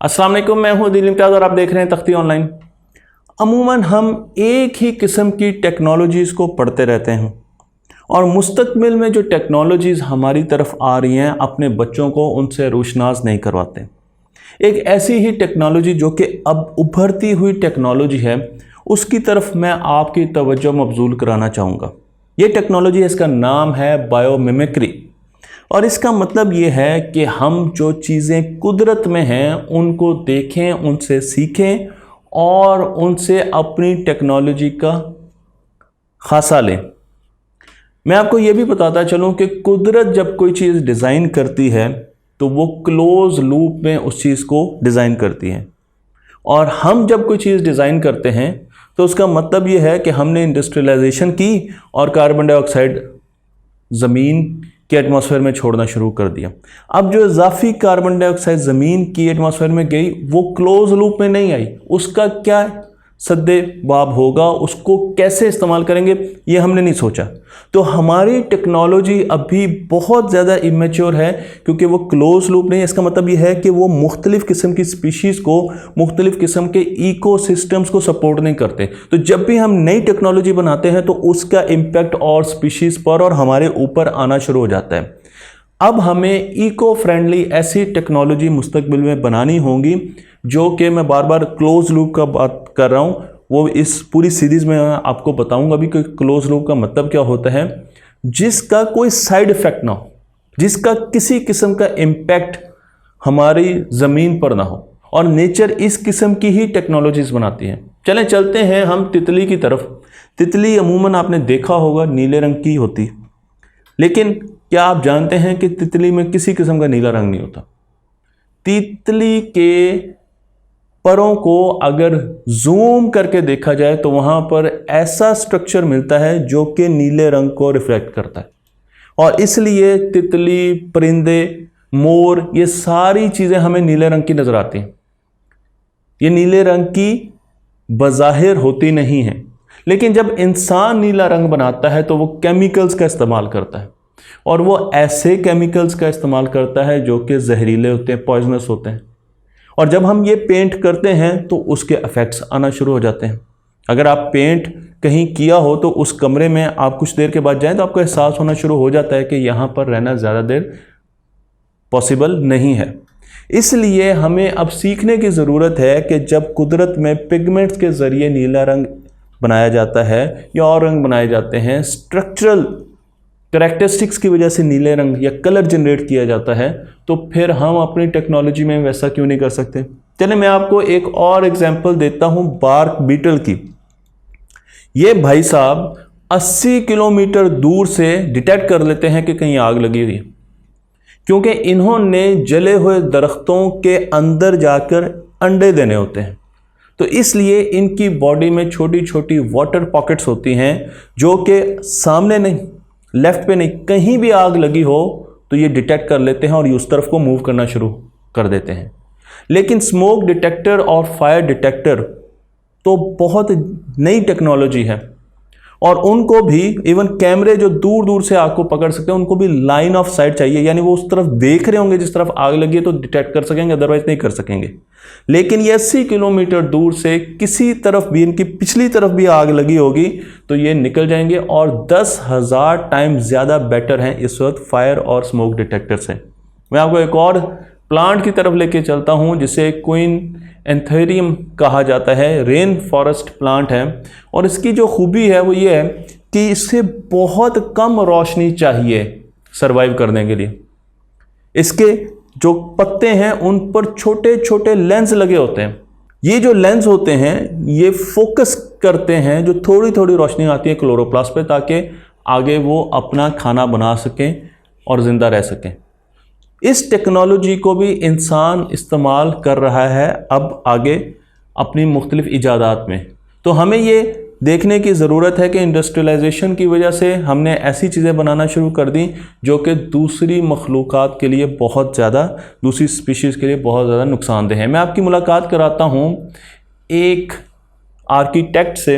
अस्सलाम वालेकुम, मैं हूं दिल इम्तियाज़ और आप देख रहे हैं तख्ती ऑनलाइन। अमूमन हम एक ही किस्म की टेक्नोलॉजीज़ को पढ़ते रहते हैं और मुस्तकबिल में जो टेक्नोलॉजीज़ हमारी तरफ आ रही हैं अपने बच्चों को उनसे रोशनास नहीं करवाते। एक ऐसी ही टेक्नोलॉजी जो कि अब उभरती हुई टेक्नोलॉजी है, उसकी तरफ मैं आपकी तवज्जो मबजूल कराना चाहूँगा। ये टेक्नोलॉजी, इसका नाम है बायोमिमिक्री और इसका मतलब ये है कि हम जो चीज़ें कुदरत में हैं उनको देखें, उनसे सीखें और उनसे अपनी टेक्नोलॉजी का खासा लें। मैं आपको ये भी बताता चलूँ कि कुदरत जब कोई चीज़ डिज़ाइन करती है तो वो क्लोज लूप में उस चीज़ को डिज़ाइन करती है, और हम जब कोई चीज़ डिज़ाइन करते हैं तो उसका मतलब ये है कि हमने इंडस्ट्रियलाइजेशन की और कार्बन डाइऑक्साइड ज़मीन के एटमॉस्फेयर में छोड़ना शुरू कर दिया। अब जो इजाफी कार्बन डाइऑक्साइड ज़मीन की एटमॉस्फेयर में गई वो क्लोज लूप में नहीं आई, उसका क्या सद्दे बाब होगा, उसको कैसे इस्तेमाल करेंगे, ये हमने नहीं सोचा। तो हमारी टेक्नोलॉजी अभी बहुत ज़्यादा इमेच्योर है क्योंकि वो क्लोज लूप नहीं है। इसका मतलब ये है कि वो मुख्तलिफ़ किस्म की स्पीशीज़ को, मुख्तलिफ़ किस्म के इकोसिस्टम्स को सपोर्ट नहीं करते। तो जब भी हम नई टेक्नोलॉजी बनाते हैं तो उसका इम्पैक्ट और स्पीशीज़ पर और हमारे ऊपर आना शुरू हो जाता है। अब हमें इको फ्रेंडली ऐसी टेक्नोलॉजी मुस्तकबिल में बनानी होगी जो कि मैं बार बार क्लोज लूप का बात कर रहा हूँ, वो इस पूरी सीरीज़ में आपको बताऊंगा भी कि क्लोज लूप का मतलब क्या होता है, जिसका कोई साइड इफ़ेक्ट ना हो, जिसका किसी किस्म का इम्पैक्ट हमारी ज़मीन पर ना हो, और नेचर इस किस्म की ही टेक्नोलॉजीज़ बनाती है। चलें चलते हैं हम तितली की तरफ। तितली अमूमन आपने देखा होगा नीले रंग की होती, लेकिन क्या आप जानते हैं कि तितली में किसी किस्म का नीला रंग नहीं होता। तितली के परों को अगर जूम करके देखा जाए तो वहां पर ऐसा स्ट्रक्चर मिलता है जो कि नीले रंग को रिफ्लेक्ट करता है, और इसलिए तितली, परिंदे, मोर, ये सारी चीज़ें हमें नीले रंग की नज़र आती हैं। ये नीले रंग की बज़ाहिर होती नहीं है, लेकिन जब इंसान नीला रंग बनाता है तो वो केमिकल्स का इस्तेमाल करता है, और वो ऐसे केमिकल्स का इस्तेमाल करता है जो कि जहरीले होते हैं, पॉइजनस होते हैं। और जब हम ये पेंट करते हैं तो उसके इफ़ेक्ट्स आना शुरू हो जाते हैं। अगर आप पेंट कहीं किया हो तो उस कमरे में आप कुछ देर के बाद जाएं तो आपको एहसास होना शुरू हो जाता है कि यहाँ पर रहना ज़्यादा देर पॉसिबल नहीं है। इसलिए हमें अब सीखने की ज़रूरत है कि जब कुदरत में पिगमेंट्स के ज़रिए नीला रंग बनाया जाता है या और रंग बनाए जाते हैं, स्ट्रक्चरल करैक्टरिस्टिक्स की वजह से नीले रंग या कलर जनरेट किया जाता है, तो फिर हम अपनी टेक्नोलॉजी में वैसा क्यों नहीं कर सकते। चलिए मैं आपको एक और एग्जांपल देता हूं बार्क बीटल की। ये भाई साहब 80 किलोमीटर दूर से डिटेक्ट कर लेते हैं कि कहीं आग लगी हुई है, क्योंकि इन्होंने जले हुए दरख्तों के अंदर जाकर अंडे देने होते हैं। तो इसलिए इनकी बॉडी में छोटी छोटी वाटर पॉकेट्स होती हैं जो कि सामने नहीं, लेफ्ट पे नहीं, कहीं भी आग लगी हो तो ये डिटेक्ट कर लेते हैं और ये उस तरफ को मूव करना शुरू कर देते हैं। लेकिन स्मोक डिटेक्टर और फायर डिटेक्टर तो बहुत नई टेक्नोलॉजी है, और उनको भी इवन कैमरे जो दूर दूर से आग को पकड़ सकते हैं उनको भी लाइन ऑफ साइट चाहिए, यानी वो उस तरफ देख रहे होंगे जिस तरफ आग लगी है तो डिटेक्ट कर सकेंगे, अदरवाइज नहीं कर सकेंगे। लेकिन ये 80 किलोमीटर दूर से किसी तरफ भी, इनकी पिछली तरफ भी आग लगी होगी तो ये निकल जाएंगे, और 10,000 टाइम ज़्यादा बेटर हैं इस वक्त फायर और स्मोक डिटेक्टर से। मैं आपको एक और प्लांट की तरफ लेके चलता हूँ जिसे क्वीन एंथेरियम कहा जाता है। रेन फॉरेस्ट प्लांट है, और इसकी जो खूबी है वो ये है कि इससे बहुत कम रोशनी चाहिए सरवाइव करने के लिए। इसके जो पत्ते हैं उन पर छोटे छोटे लेंस लगे होते हैं। ये जो लेंस होते हैं ये फोकस करते हैं जो थोड़ी थोड़ी रोशनी आती है क्लोरोप्लास्ट पे, ताकि आगे वो अपना खाना बना सकें और ज़िंदा रह सकें। इस टेक्नोलॉजी को भी इंसान इस्तेमाल कर रहा है अब आगे अपनी मुख्तलिफ इजादात में। तो हमें ये देखने की ज़रूरत है कि इंडस्ट्रियलाइजेशन की वजह से हमने ऐसी चीज़ें बनाना शुरू कर दी जो कि दूसरी मखलूक़ात के लिए बहुत ज़्यादा, दूसरी स्पीशीज़ के लिए बहुत ज़्यादा नुकसानदेह है। मैं आपकी मुलाकात कराता हूँ एक आर्किटेक्ट से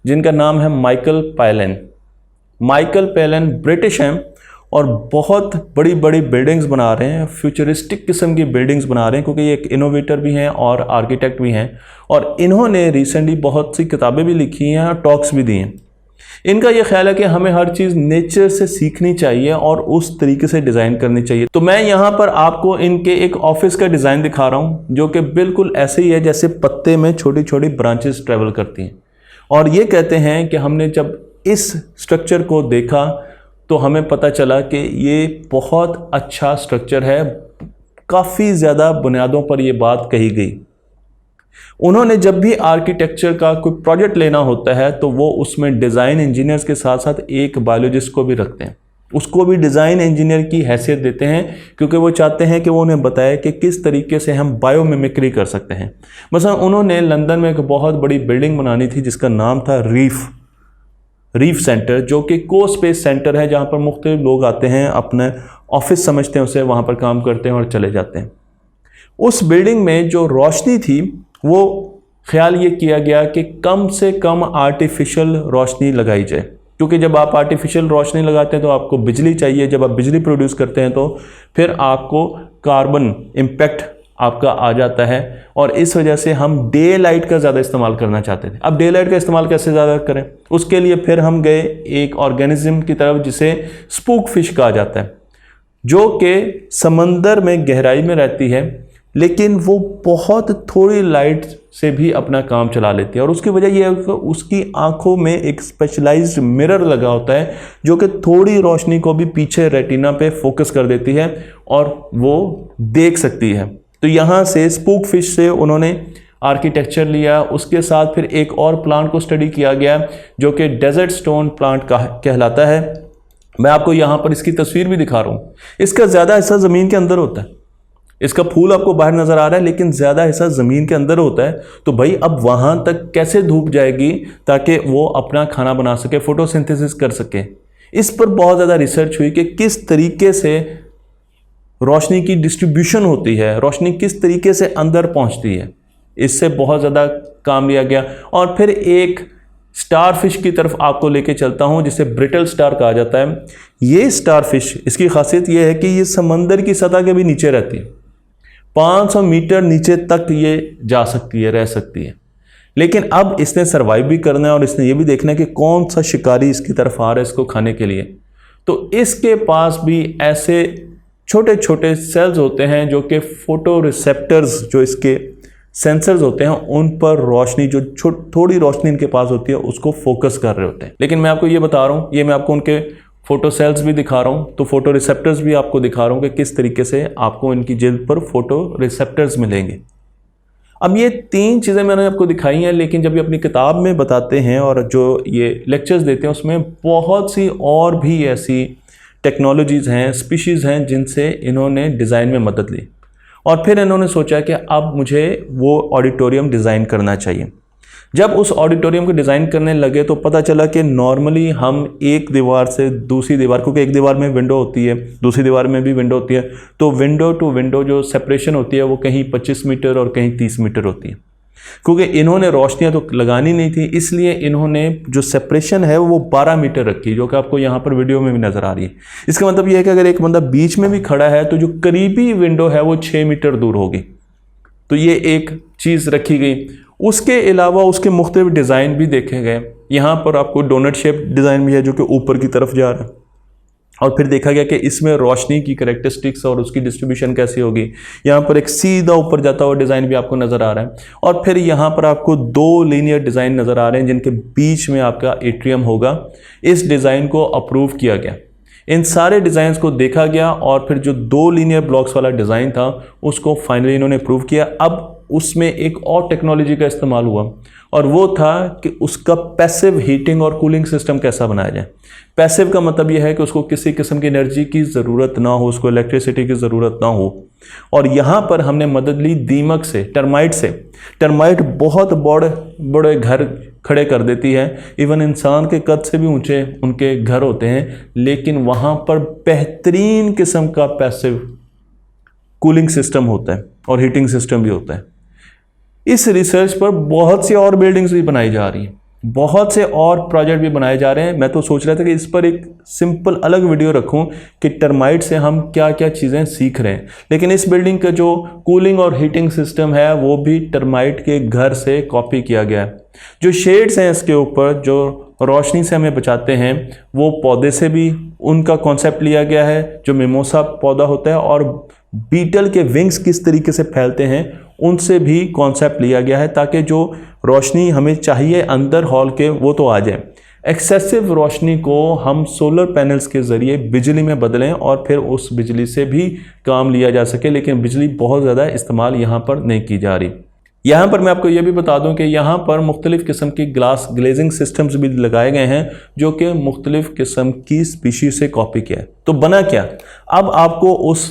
जिनका नाम है माइकल पैलन। माइकल पैलन ब्रिटिश हैं, और बहुत बड़ी बड़ी बिल्डिंग्स बना रहे हैं, फ्यूचरिस्टिक किस्म की बिल्डिंग्स बना रहे हैं, क्योंकि ये एक इनोवेटर भी हैं और आर्किटेक्ट भी हैं। और इन्होंने रिसेंटली बहुत सी किताबें भी लिखी हैं और टॉक्स भी दी हैं। इनका ये ख्याल है कि हमें हर चीज़ नेचर से सीखनी चाहिए और उस तरीके से डिज़ाइन करनी चाहिए। तो मैं यहाँ पर आपको इनके एक ऑफिस का डिज़ाइन दिखा रहा हूँ, जो कि बिल्कुल ऐसे ही है जैसे पत्ते में छोटी छोटी ब्रांचेस ट्रेवल करती हैं। और ये कहते हैं कि हमने जब इस स्ट्रक्चर को देखा तो हमें पता चला कि ये बहुत अच्छा स्ट्रक्चर है, काफ़ी ज़्यादा बुनियादों पर ये बात कही गई। उन्होंने जब भी आर्किटेक्चर का कोई प्रोजेक्ट लेना होता है तो वो उसमें डिज़ाइन इंजीनियर्स के साथ साथ एक बायोलॉजिस्ट को भी रखते हैं, उसको भी डिज़ाइन इंजीनियर की हैसियत देते हैं, क्योंकि वो चाहते हैं कि वो उन्हें बताए कि किस तरीके से हम बायोमिमिक्री कर सकते हैं। मसलन उन्होंने लंदन में एक बहुत बड़ी बिल्डिंग बनानी थी जिसका नाम था रीफ सेंटर, जो कि को स्पेस सेंटर है, जहाँ पर मुख्तलिफ लोग आते हैं, अपने ऑफिस समझते हैं उसे, वहाँ पर काम करते हैं और चले जाते हैं। उस बिल्डिंग में जो रोशनी थी वो ख्याल ये किया गया कि कम से कम आर्टिफिशियल रोशनी लगाई जाए, क्योंकि जब आप आर्टिफिशियल रोशनी लगाते हैं तो आपको बिजली चाहिए, जब आप बिजली प्रोड्यूस करते हैं तो फिर आपको कार्बन इम्पैक्ट आपका आ जाता है, और इस वजह से हम डे लाइट का ज़्यादा इस्तेमाल करना चाहते थे। अब डे लाइट का इस्तेमाल कैसे ज़्यादा करें, उसके लिए फिर हम गए एक ऑर्गेनिज्म की तरफ जिसे स्पूक फिश कहा जाता है, जो कि समंदर में गहराई में रहती है, लेकिन वो बहुत थोड़ी लाइट से भी अपना काम चला लेती है। और उसकी वजह यह है कि उसकी आंखों में एक स्पेशलाइज्ड मिरर लगा होता है, जो कि थोड़ी रोशनी को भी पीछे रेटिना पे फोकस कर देती है और वो देख सकती है। तो यहाँ से स्पूक फिश से उन्होंने आर्किटेक्चर लिया, उसके साथ फिर एक और प्लांट को स्टडी किया गया जो कि डेजर्ट स्टोन प्लांट कहलाता है। मैं आपको यहाँ पर इसकी तस्वीर भी दिखा रहा हूँ। इसका ज़्यादा हिस्सा ज़मीन के अंदर होता है, इसका फूल आपको बाहर नज़र आ रहा है, लेकिन ज़्यादा हिस्सा ज़मीन के अंदर होता है। तो भाई अब वहाँ तक कैसे धूप जाएगी ताकि वो अपना खाना बना सके, फोटोसिंथेसिस कर सके। इस पर बहुत ज़्यादा रिसर्च हुई कि किस तरीके से रोशनी की डिस्ट्रीब्यूशन होती है, रोशनी किस तरीके से अंदर पहुँचती है, इससे बहुत ज़्यादा काम लिया गया। और फिर एक स्टार फिश की तरफ आपको लेके चलता हूँ जिसे ब्रिटल स्टार कहा जाता है। ये स्टार फिश, इसकी खासियत ये है कि ये समंदर की सतह के भी नीचे रहती है, 500 मीटर नीचे तक ये जा सकती है, रह सकती है। लेकिन अब इसने सर्वाइव भी करना है और इसने ये भी देखना है कि कौन सा शिकारी इसकी तरफ आ रहा है इसको खाने के लिए। तो इसके पास भी ऐसे छोटे छोटे सेल्स होते हैं जो कि फोटो रिसेप्टर्स, जो इसके सेंसर्स होते हैं, उन पर रोशनी, जो थोड़ी रोशनी इनके पास होती है, उसको फोकस कर रहे होते हैं। लेकिन मैं आपको ये बता रहा हूँ, ये मैं आपको उनके फोटो सेल्स भी दिखा रहा हूँ, तो फोटो रिसेप्टर्स भी आपको दिखा रहा हूँ कि किस तरीके से आपको इनकी जिल्द पर फोटो रिसेप्टर्स मिलेंगे। अब ये 3 चीज़ें मैंने आपको दिखाई हैं, लेकिन जब ये अपनी किताब में बताते हैं और जो ये लेक्चर्स देते हैं उसमें बहुत सी और भी ऐसी टेक्नोलॉजीज़ हैं, स्पीशीज़ हैं, जिनसे इन्होंने डिज़ाइन में मदद ली। और फिर इन्होंने सोचा कि अब मुझे वो ऑडिटोरियम डिज़ाइन करना चाहिए। जब उस ऑडिटोरियम को डिज़ाइन करने लगे तो पता चला कि नॉर्मली हम एक दीवार से दूसरी दीवार, क्योंकि एक दीवार में विंडो होती है, दूसरी दीवार में भी विंडो होती है, तो विंडो टू विंडो जो सेपरेशन होती है वो कहीं 25 मीटर और कहीं 30 मीटर होती है। क्योंकि इन्होंने रोशनियाँ तो लगानी नहीं थी, इसलिए इन्होंने जो सेपरेशन है वो 12 मीटर रखी, जो कि आपको यहाँ पर वीडियो में भी नज़र आ रही है। इसका मतलब ये है कि अगर एक बंदा बीच में भी खड़ा है तो जो करीबी विंडो है वो 6 मीटर दूर होगी। तो ये एक चीज़ रखी गई। उसके अलावा उसके मुख्तलिफ डिज़ाइन भी देखे गए। यहाँ पर आपको डोनट शेप डिज़ाइन भी है जो कि ऊपर की तरफ जा रहा है, और फिर देखा गया कि इसमें रोशनी की करैक्टरिस्टिक्स और उसकी डिस्ट्रीब्यूशन कैसी होगी। यहाँ पर एक सीधा ऊपर जाता हुआ डिज़ाइन भी आपको नज़र आ रहा है, और फिर यहाँ पर आपको 2 लीनियर डिज़ाइन नज़र आ रहे हैं जिनके बीच में आपका एट्रियम होगा। इस डिज़ाइन को अप्रूव किया गया, इन सारे डिज़ाइंस को देखा गया, और फिर जो 2 लीनियर ब्लॉक्स वाला डिज़ाइन था उसको फाइनली इन्होंने अप्रूव किया। अब उसमें एक और टेक्नोलॉजी का इस्तेमाल हुआ, और वो था कि उसका पैसिव हीटिंग और कूलिंग सिस्टम कैसा बनाया जाए। पैसिव का मतलब यह है कि उसको किसी किस्म की एनर्जी की ज़रूरत ना हो, उसको इलेक्ट्रिसिटी की ज़रूरत ना हो। और यहाँ पर हमने मदद ली दीमक से, टर्माइट से। टर्माइट बहुत बड़े घर खड़े कर देती है, इवन इंसान के कद से भी ऊंचे उनके घर होते हैं, लेकिन वहाँ पर बेहतरीन किस्म का पैसिव कूलिंग सिस्टम होता है और हीटिंग सिस्टम भी होता है। इस रिसर्च पर बहुत सी और बिल्डिंग्स भी बनाई जा रही हैं, बहुत से और प्रोजेक्ट भी बनाए जा रहे हैं। मैं तो सोच रहा था कि इस पर एक सिंपल अलग वीडियो रखूं कि टर्माइट से हम क्या क्या चीज़ें सीख रहे हैं, लेकिन इस बिल्डिंग का जो कूलिंग और हीटिंग सिस्टम है वो भी टर्माइट के घर से कॉपी किया गया है। जो शेड्स हैं इसके ऊपर जो रोशनी से हमें बचाते हैं वो पौधे से भी उनका कॉन्सेप्ट लिया गया है, जो मिमोसा पौधा होता है, और बीटल के विंग्स किस तरीके से फैलते हैं उनसे भी कॉन्सेप्ट लिया गया है, ताकि जो रोशनी हमें चाहिए अंदर हॉल के वो तो आ जाए। एक्सेसिव रोशनी को हम सोलर पैनल्स के ज़रिए बिजली में बदलें और फिर उस बिजली से भी काम लिया जा सके, लेकिन बिजली बहुत ज़्यादा इस्तेमाल यहाँ पर नहीं की जा रही। यहाँ पर मैं आपको ये भी बता दूं कि यहाँ पर मुख्तलिफ़ किस्म की ग्लास ग्लेजिंग सिस्टम्स भी लगाए गए हैं जो कि मुख्तलिफ़ किस्म की स्पीशीज़ से कॉपी किया है। तो बना क्या, अब आपको उस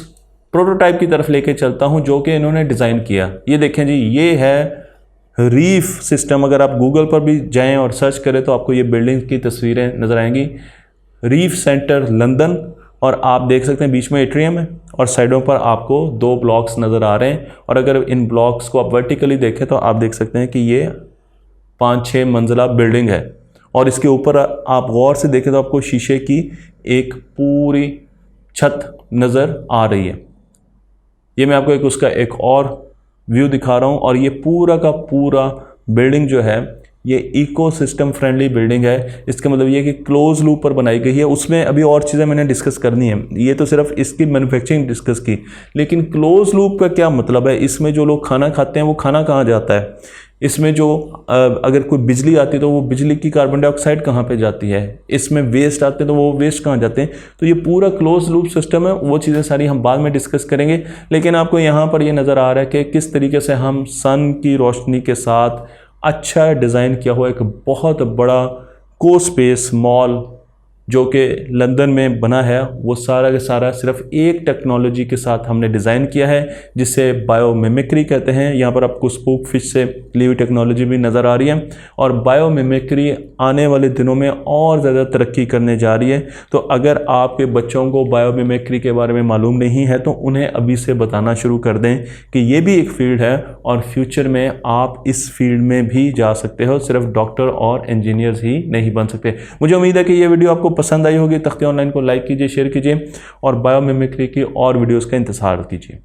प्रोटोटाइप की तरफ लेके चलता हूँ जो कि इन्होंने डिज़ाइन किया। ये देखें जी, ये है रीफ सिस्टम। अगर आप गूगल पर भी जाएं और सर्च करें तो आपको ये बिल्डिंग की तस्वीरें नज़र आएंगी। रीफ सेंटर लंदन, और आप देख सकते हैं बीच में एट्रियम है और साइडों पर आपको 2 ब्लॉक्स नज़र आ रहे हैं। और अगर इन ब्लॉक्स को आप वर्टिकली देखें तो आप देख सकते हैं कि ये 5-6 मंजिला बिल्डिंग है, और इसके ऊपर आप गौर से देखें तो आपको शीशे की एक पूरी छत नज़र आ रही है। ये मैं आपको उसका एक और व्यू दिखा रहा हूँ, और ये पूरा का पूरा बिल्डिंग जो है ये इकोसिस्टम फ्रेंडली बिल्डिंग है। इसका मतलब ये कि क्लोज लूप पर बनाई गई है। उसमें अभी और चीज़ें मैंने डिस्कस करनी है, ये तो सिर्फ इसकी मैन्युफैक्चरिंग डिस्कस की, लेकिन क्लोज लूप का क्या मतलब है। इसमें जो लोग खाना खाते हैं वो खाना कहाँ जाता है, इसमें जो अगर कोई बिजली आती है तो वो बिजली की कार्बन डाइऑक्साइड कहाँ पे जाती है, इसमें वेस्ट आते हैं तो वो वेस्ट कहाँ जाते हैं। तो ये पूरा क्लोज लूप सिस्टम है। वो चीज़ें सारी हम बाद में डिस्कस करेंगे, लेकिन आपको यहाँ पर ये नज़र आ रहा है कि किस तरीके से हम सन की रोशनी के साथ अच्छा डिज़ाइन किया हुआ एक बहुत बड़ा को स्पेस मॉल जो कि लंदन में बना है, वो सारा का सारा सिर्फ एक टेक्नोलॉजी के साथ हमने डिज़ाइन किया है जिसे बायोमिमिक्री कहते हैं। यहाँ पर आपको स्पूक फिश से ली हुई टेक्नोलॉजी भी नज़र आ रही है, और बायोमिमिक्री आने वाले दिनों में और ज़्यादा तरक्की करने जा रही है। तो अगर आपके बच्चों को बायोमिमिक्री के बारे में मालूम नहीं है तो उन्हें अभी से बताना शुरू कर दें कि ये भी एक फ़ील्ड है, और फ्यूचर में आप इस फील्ड में भी जा सकते हो। सिर्फ डॉक्टर और इंजीनियर्स ही नहीं बन सकते। मुझे उम्मीद है कि ये वीडियो आपको पसंद आई होगी। तख्ती ऑनलाइन को लाइक कीजिए, शेयर कीजिए, और बायोमिमिक्री की और वीडियोस का इंतजार कीजिए।